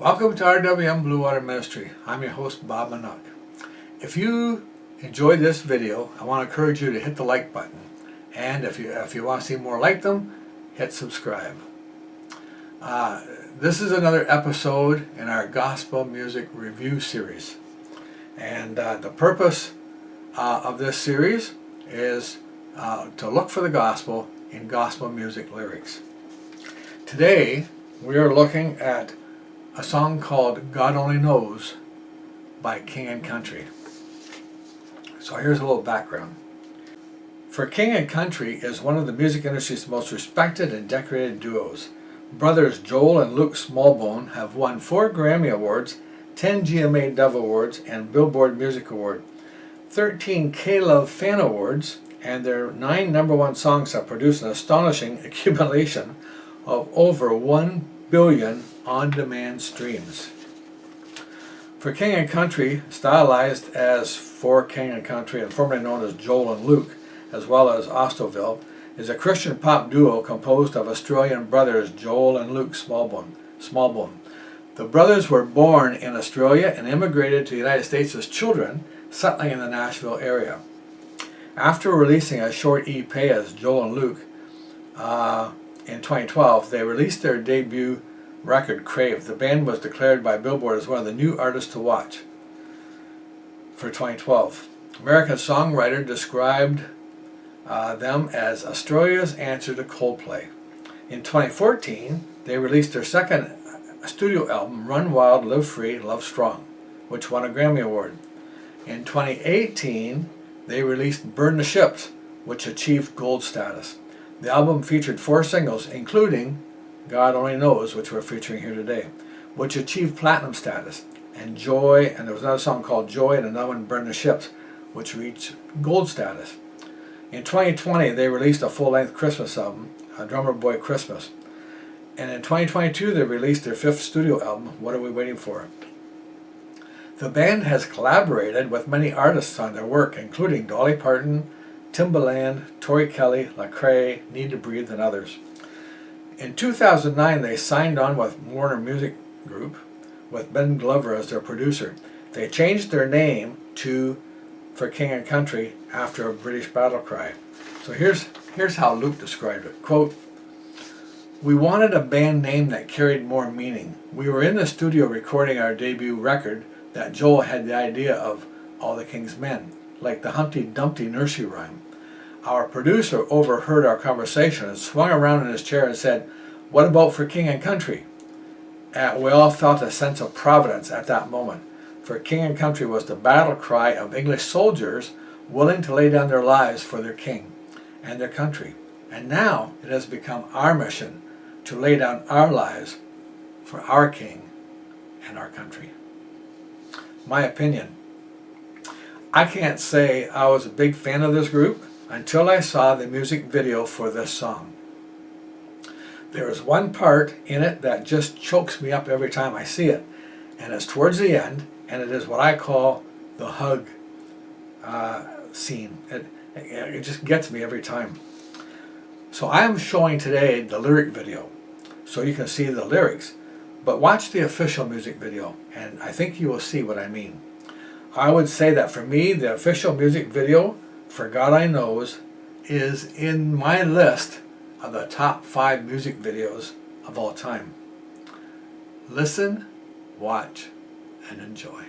Welcome to RWM Blue Water Ministry. I'm your host, Bob Manock. If you enjoyed this video, I want to encourage you to hit the like button. And if you want to see more like them, hit subscribe. This is another episode in our Gospel Music Review series. And the purpose of this series is to look for the gospel in gospel music lyrics. Today, we are looking at a song called God Only Knows by King & Country. So here's a little background. For King & Country is one of the music industry's most respected and decorated duos. Brothers Joel and Luke Smallbone have won 4 Grammy Awards, 10 GMA Dove Awards, and Billboard Music Award, 13 K-Love Fan Awards, and their 9 #1 songs have produced an astonishing accumulation of over 1 billion on-demand streams. For King & Country, stylized as For King & Country and formerly known as Joel and Luke, as well as Ostoville, is a Christian pop duo composed of Australian brothers Joel and Luke Smallbone. The brothers were born in Australia and immigrated to the United States as children, settling in the Nashville area. After releasing a short EP as Joel and Luke in 2012, they released their debut record, Crave. The band was declared by Billboard as one of the new artists to watch for 2012. American Songwriter described them as Australia's answer to Coldplay. In 2014, they released their second studio album, Run Wild, Live Free, Love Strong, which won a Grammy Award. In 2018, they released Burn the Ships, which achieved gold status. The album featured 4 singles, including God Only Knows, which we're featuring here today, which achieved platinum status, and Joy, and there was another song called Joy, and another one, Burn the Ships, which reached gold status. In 2020, they released a full-length Christmas album, Drummer Boy Christmas. And in 2022, they released their 5th studio album, What Are We Waiting For? The band has collaborated with many artists on their work, including Dolly Parton, Timbaland, Tori Kelly, Lecrae, Need to Breathe, and others. In 2009, they signed on with Warner Music Group, with Ben Glover as their producer. They changed their name to For King & Country after a British battle cry. So here's how Luke described it. Quote, "We wanted a band name that carried more meaning. We were in the studio recording our debut record that Joel had the idea of All the King's Men, like the Humpty Dumpty nursery rhyme. Our producer overheard our conversation and swung around in his chair and said, 'What about For King & Country?' We all felt a sense of providence at that moment. For King & Country was the battle cry of English soldiers willing to lay down their lives for their king and their country. And now it has become our mission to lay down our lives for our king and our country." My opinion. I can't say I was a big fan of this group until I saw the music video for this song. There is one part in it that just chokes me up every time I see it, and it's towards the end, and it is what I call the hug scene. It just gets me every time. So I am showing today the lyric video, so you can see the lyrics, but watch the official music video, and I think you will see what I mean. I would say that for me, the official music video for God I Knows is in my list of the top 5 music videos of all time. Listen, watch, and enjoy.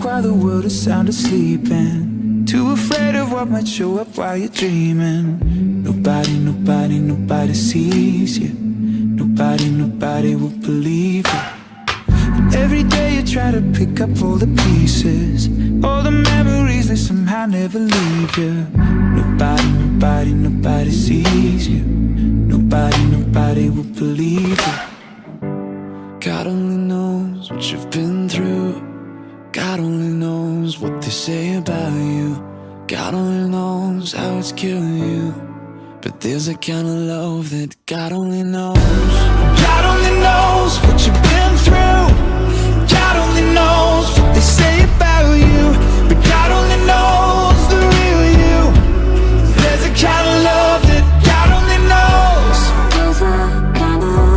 While the world is sound asleep and too afraid of what might show up while you're dreaming. Nobody sees you. Nobody will believe you. And every day you try to pick up all the pieces, all the memories that somehow never leave you. Nobody sees you. Nobody will believe you. God only knows what you've been through. God only knows what they say about you. God only knows how it's killing you. But there's a kind of love that God only knows. God only knows what you've been through. God only knows what they say about you. But God only knows the real you. There's a kind of love that God only knows. There's a kind of love.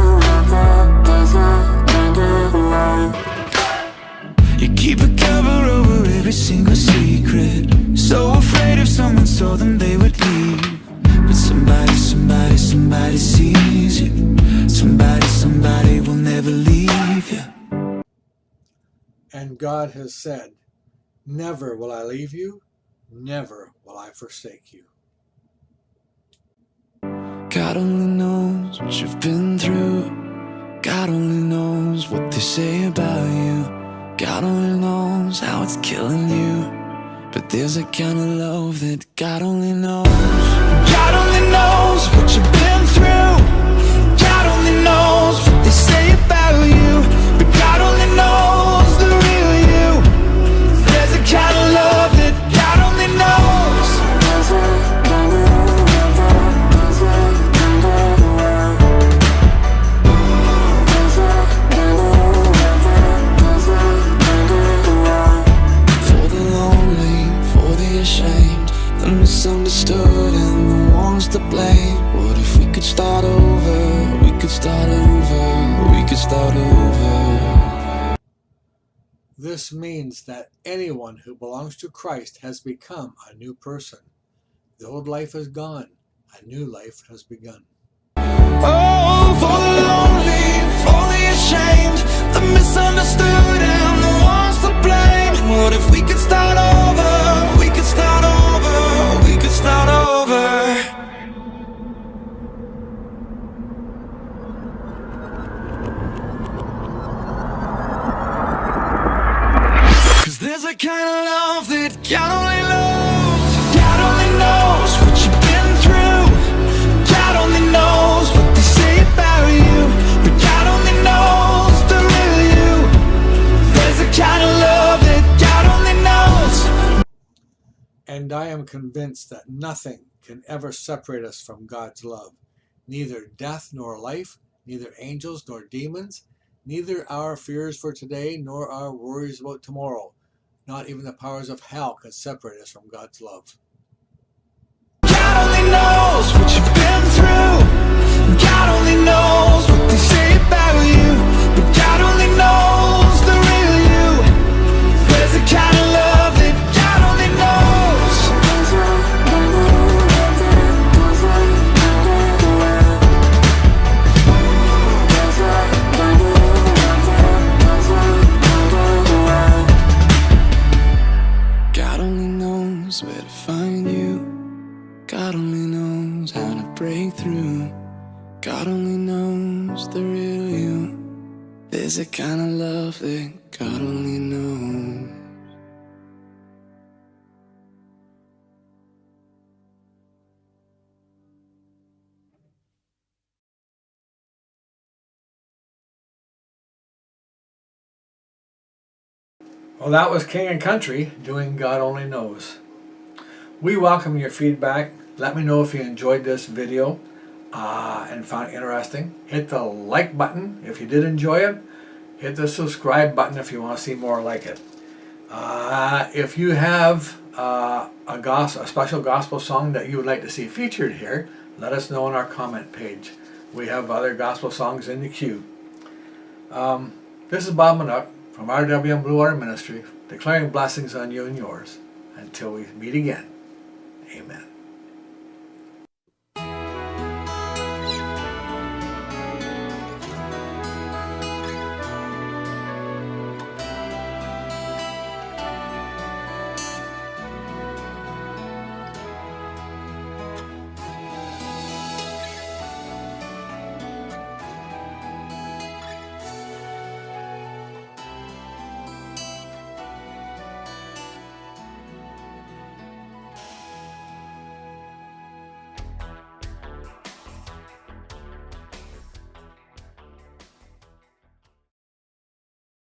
You keep a cover over every single secret. So afraid if someone saw them they would leave. But somebody sees you. Somebody will never leave you. And God has said, never will I leave you, never will I forsake you. God only knows what you've been through. God only knows what they say about you. God only knows how it's killing you. But there's a kind of love that God only knows. God only knows what you've been through. God only knows what they say about you. But God only knows the real you. There's a kind of love that God only knows. There's a kind of love. There's a kind of love. There's a kind of love. There's a kind of love. For the lonely, for the ashamed, the misunderstood and the ones to blame. What if we could start over? We could start over. We could start over. This means that anyone who belongs to Christ has become a new person. The old life is gone. A new life has begun. Oh, for the lonely, for the ashamed, the misunderstood and the ones to blame. What if we could start over? We could start over. We could start over. Cause there's a kind of love that God only knows. God only knows what you've been through. God only knows what they say about you. But God only knows the real you. There's a kind of love that God only knows. And I am convinced that nothing can ever separate us from God's love. Neither death nor life, neither angels nor demons, neither our fears for today nor our worries about tomorrow. Not even the powers of hell can separate us from God's love. God only knows what you've been through. God only knows what they say about you. But God only knows the real you. There's a kind of love that God only knows. There's a kind of love. There's a kind of love. There's a kind of love. There's a kind of love. God only knows where to find you. God only knows how to break through. God only knows the real you. There's a kind of love that God only knows. Well, that was King and Country doing God Only Knows. We welcome your feedback. Let me know if you enjoyed this video and found it interesting. Hit the like button if you did enjoy it. Hit the subscribe button if you want to see more like it. If you have a special gospel song that you would like to see featured here, let us know on our comment page. We have other gospel songs in the queue. This is Bob Manook from RWM Blue Water Ministry, declaring blessings on you and yours. Until we meet again, amen.